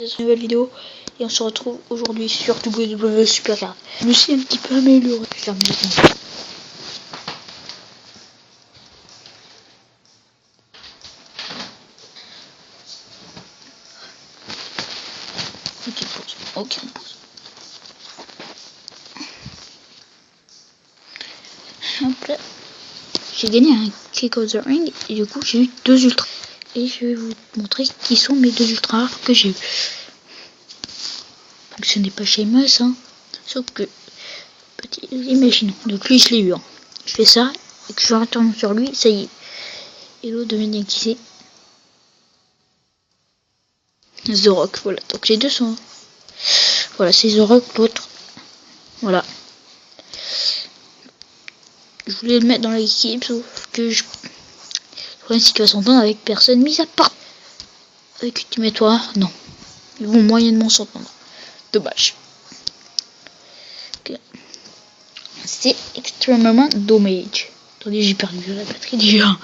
Une nouvelle vidéo et on se retrouve aujourd'hui sur WWE Supercard. Je me suis un petit peu amélioré. Je vais faire aucune pause. Hop là. J'ai gagné un Kick of the Ring et du coup j'ai eu 2 ultras. Et je vais vous montrer qui sont mes 2 ultras que j'ai eu. Donc ce n'est pas Sheamus, hein. Sauf que, imaginons, donc lui je l'ai eu. Hein. Je fais ça et que je retourne sur lui, ça y est. Et l'autre devient déguisé. The Rock, voilà. Donc les deux sont. Voilà, c'est The Rock, l'autre. Voilà. Je voulais le mettre dans l'équipe, sauf que je. Le problème c'est qu'il va s'entendre avec personne, mis à part. Avec Ultimate Warrior, non. Ils vont moyennement s'entendre. Dommage. Okay. C'est extrêmement dommage. Attendez, j'ai perdu la batterie déjà.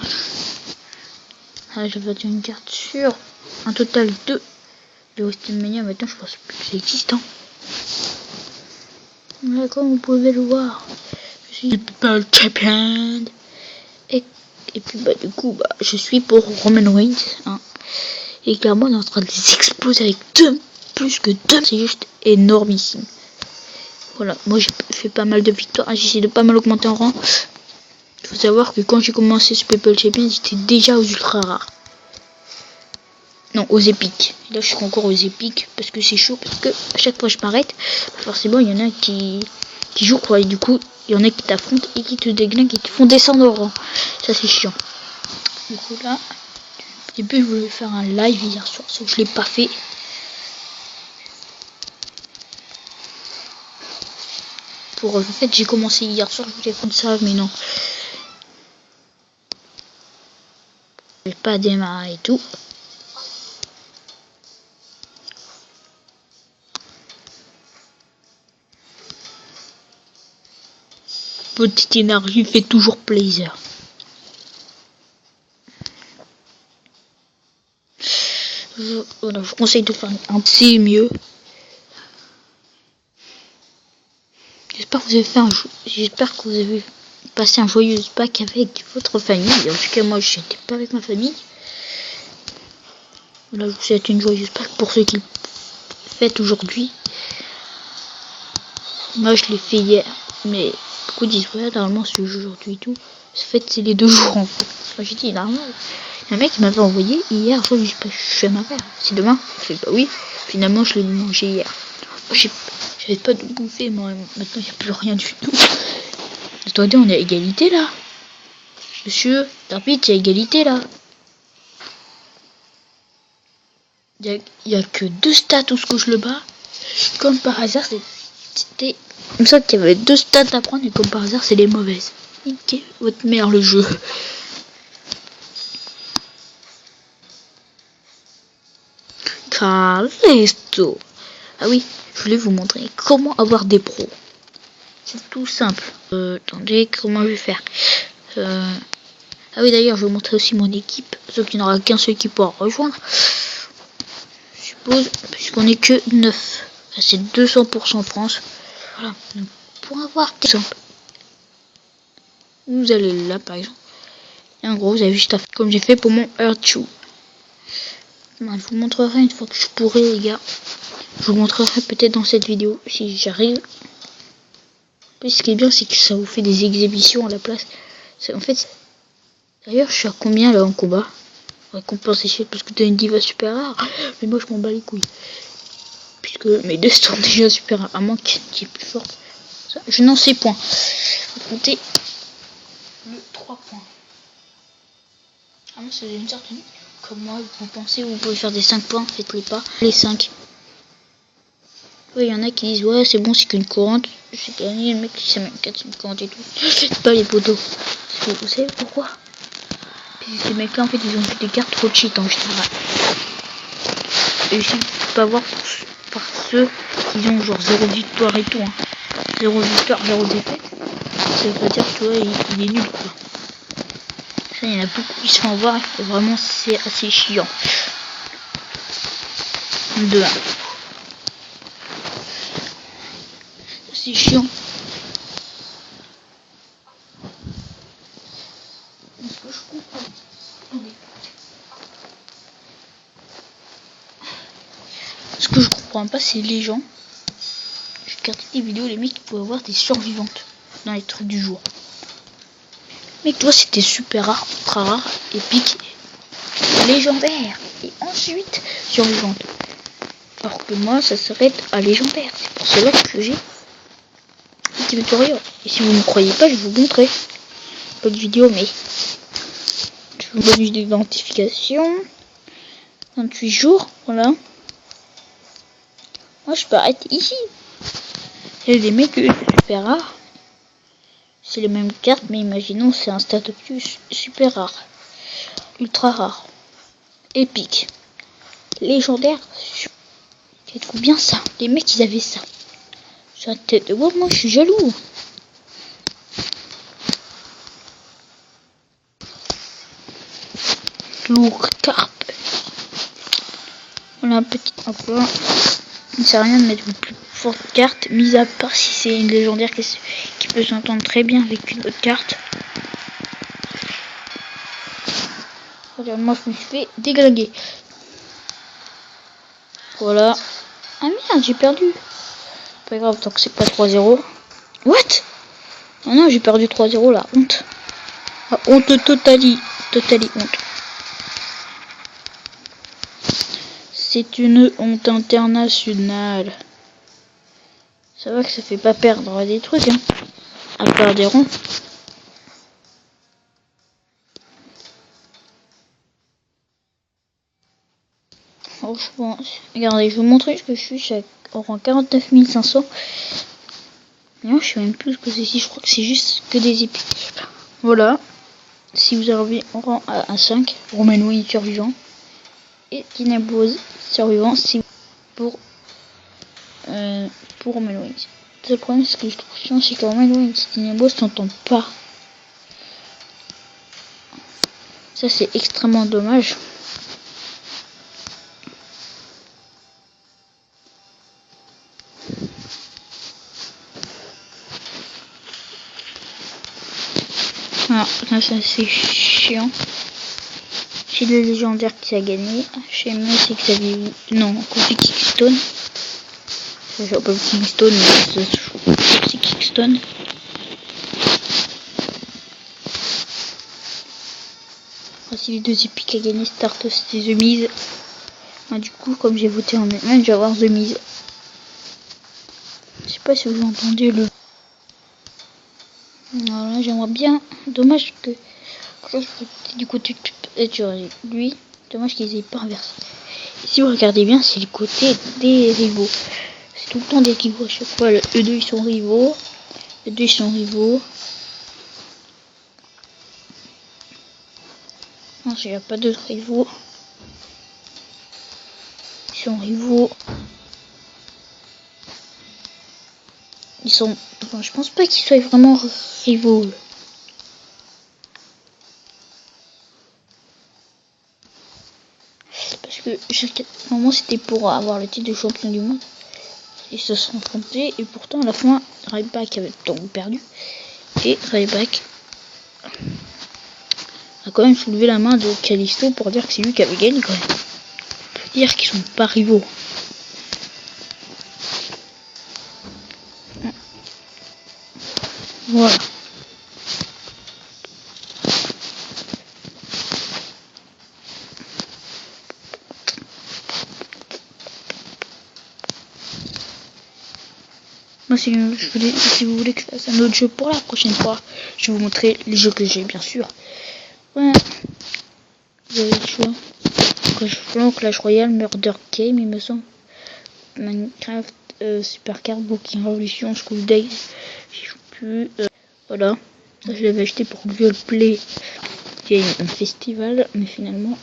Ah, j'ai battu une carte sur un total de WrestleMania. Maintenant, je pense plus que ça existe. Hein. Là, comme vous pouvez le voir, je suis le People Champion. Et puis, bah, du coup, bah, je suis pour Roman Reigns. Hein. Et clairement, on est en train de les exploser avec plus que 2. C'est juste énormissime. Voilà, moi j'ai fait pas mal de victoires. J'ai essayé de pas mal augmenter en rang. Il faut savoir que quand j'ai commencé ce People Champion, j'étais déjà aux ultra rares. Non, aux épiques. Et là, je suis encore aux épiques parce que c'est chaud. Parce que à chaque fois que je m'arrête, forcément, il y en a qui jouent quoi. Et du coup, il y en a qui t'affrontent et qui te déglinguent et qui te font descendre au rang. Ça, c'est chiant. Du coup, là, au début, je voulais faire un live hier soir, sauf que je l'ai pas fait. En fait, j'ai commencé hier soir, je voulais comme ça, mais non. J'ai pas démarré et tout. Petite énergie fait toujours plaisir. Je vous conseille de faire un petit mieux. J'espère que vous avez passé un joyeux Pâques avec votre famille. En tout cas, moi, j'étais pas avec ma famille. Voilà, je vous souhaite une joyeuse Pâques pour ceux qui le fêtent aujourd'hui. Moi, je l'ai fait hier, mais beaucoup disent ouais, normalement c'est aujourd'hui et tout. En fait, c'est les 2 jours en fait. Moi, j'ai dit normalement. Un mec qui m'avait envoyé hier, je fais ma mère. C'est demain. Je fais bah oui. Finalement, je l'ai mangé hier. J'avais pas de bouffer, moi. Maintenant, il n'y a plus rien du tout. Attendez, on est à égalité là. Monsieur, l'arbitre, il y a égalité là. Il y a que 2 stats où ce que je le bats. Comme par hasard, c'était. Il me semble qu'il y avait 2 stats à prendre et comme par hasard, c'est les mauvaises. Niquez votre mère le jeu. Calesto. Ah oui, je voulais vous montrer comment avoir des pros. C'est tout simple. Attendez, comment je vais faire Ah oui, d'ailleurs, je vais vous montrer aussi mon équipe. Sauf qu'il n'y aura qu'un seul qui pourra rejoindre. Je suppose, puisqu'on est que 9. C'est 200% France. Voilà. Donc, pour avoir tout simple. Vous allez là, par exemple. Et en gros, vous avez juste à faire comme j'ai fait pour mon Earth 2. Je vous montrerai une fois que je pourrai, les gars. Je vous montrerai peut-être dans cette vidéo si j'arrive. Ce qui est bien, c'est que ça vous fait des exhibitions à la place. En fait, d'ailleurs, je suis à combien là en combat? Récompense échec parce que t'as une diva super rare. Mais moi, je m'en bats les couilles. Puisque mes 2 sont déjà super rares. À moins qu'il y ait plus forte. Ça, je n'en sais point. Faut compter le 3 points. Ah, moi, c'est une certaine. Comme moi, vous pensez, vous pouvez faire des 5 points, faites-les pas. Les 5. Oui, il y en a qui disent, ouais, c'est bon, c'est qu'une courante. J'ai gagné, le mec qui s'est même 4,50 et tout. C'est pas les poteaux. Vous savez pourquoi? Puis ces mecs-là, en fait, ils ont fait des cartes trop cheat en général. Et aussi, faut pas voir par ceux qui ont genre 0 victoire et tout. Hein. 0 victoire, 0 défaite. Ça veut pas dire que, tu vois, il est nul, quoi. Ça, il y en a beaucoup qui se font voir et vraiment, c'est assez chiant. 2-1. C'est chiant. Ce que je comprends pas, c'est les gens. Je regarde des vidéos, les mecs peuvent avoir des survivantes dans les trucs du jour. Mec, toi, c'était super rare, ultra rare, épique, légendaire, et ensuite survivante. Alors que moi, ça s'arrête à légendaire. C'est pour cela que j'ai petit tutoriel. Et si vous ne croyez pas, je vais vous montrer. Pas de vidéo, mais je vous donne une identification. 28 jours, voilà. Moi, je peux arrêter ici. Il y a des mecs super rares. C'est les mêmes cartes, mais imaginons c'est un statut super rare, ultra rare, épique, légendaire. C'est trop bien ça. Les mecs ils avaient ça sur la tête de moi, je suis jaloux. Lourd carpe. Voilà un petit emploi. Ça ne sert à rien de mettre une plus forte carte, mis à part si c'est une légendaire qui peut s'entendre très bien avec une autre carte. Voilà, moi je me suis fait déglinguer. Voilà. Ah merde, j'ai perdu. Pas grave, tant que c'est pas 3-0. What? Oh non, j'ai perdu 3-0 là, honte. Ah, honte totali honte. C'est une honte internationale. Ça va que ça fait pas perdre des trucs, hein. À perdre des ronds. Franchement, regardez, je vais vous montrer ce que je suis au rang 49 500. Non, je sais même plus ce que c'est ici, je crois que c'est juste que des épiques. Voilà. Si vous arrivez en rang à 5, Romanoï survivant. Et Tinabose survivant, c'est pour Romanoï. Le problème, c'est que je trouve chiant, c'est que Romanoï et Tinabose s'entendent pas. Ça, c'est extrêmement dommage. Ah, ça c'est chiant. Chez le légendaire qui a gagné. Chez moi c'est Xavier. Non, Kofi Kingston. Je m'appelle Kingston, mais c'est Kingston. Voici les deux épiques à gagner. Start c'était The Miz. Ah, du coup, comme j'ai voté en même, je vais avoir The Miz. Je sais pas si vous entendez le. Voilà, j'aimerais bien. Dommage que. Quand je votais du côté de lui, dommage qu'ils aient pas inversé. Si vous regardez bien, c'est le côté des rivaux. C'est tout le temps des rivaux à chaque fois. Le E2 ils sont rivaux. Les deux ils sont rivaux. Non, il n'y a pas d'autres rivaux. Ils sont rivaux. Ils sont. Enfin, je pense pas qu'ils soient vraiment rivaux. Parce que normalement c'était pour avoir le titre de champion du monde. Ils se sont affrontés et pourtant à la fin Ryback avait donc perdu. Et Ryback a quand même soulevé la main de Kalisto pour dire que c'est lui qui avait gagné quand même. On peut dire qu'ils sont pas rivaux. Voilà. Moi, si vous voulez que je fasse un autre jeu pour la prochaine fois, je vais vous montrer les jeux que j'ai, bien sûr. Ouais. Vous avez le choix. Clash Royale, Murder Game, il me semble. Minecraft, Supercard, Booking Revolution, School Days. Je joue plus. Voilà. Ça, je l'avais acheté pour Google Play. Il y a un festival, mais finalement,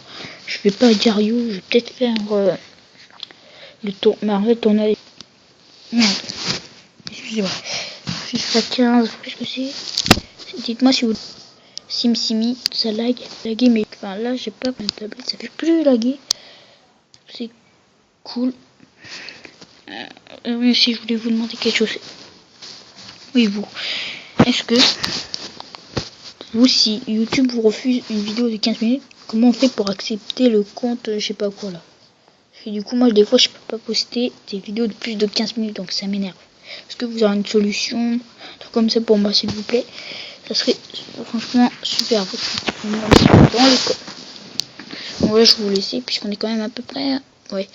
je vais pas à Gario. Je vais peut-être faire le tour Marvel tournage. Merde. Excusez-moi. FIFA 15, qu'est-ce que c'est? Dites-moi si vous. SimSimi, ça lagué, mais enfin là j'ai pas ma tablette, ça fait plus laguer. C'est cool. Oui, aussi, je voulais vous demander quelque chose. Oui, vous. Est-ce que vous, si YouTube vous refuse une vidéo de 15 minutes, comment on fait pour accepter le compte, je sais pas quoi là? Et du coup, moi, des fois, je peux pas poster des vidéos de plus de 15 minutes, donc ça m'énerve. Est-ce que vous avez une solution, un truc comme ça pour moi, s'il vous plaît? Ça serait franchement super. Dans les codes. Bon, là, je vais vous laisser, puisqu'on est quand même à peu près. Ouais,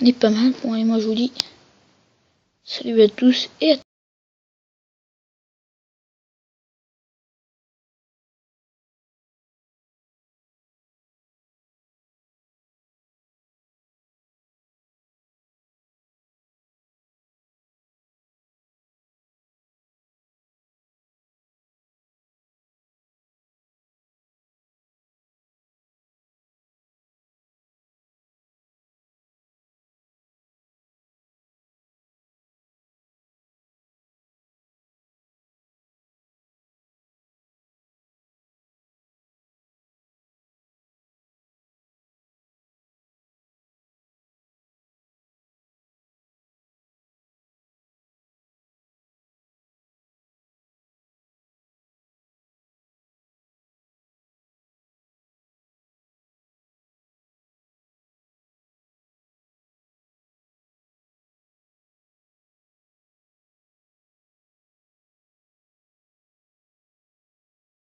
on est pas mal. Bon, et moi, je vous dis salut à tous et à toutes.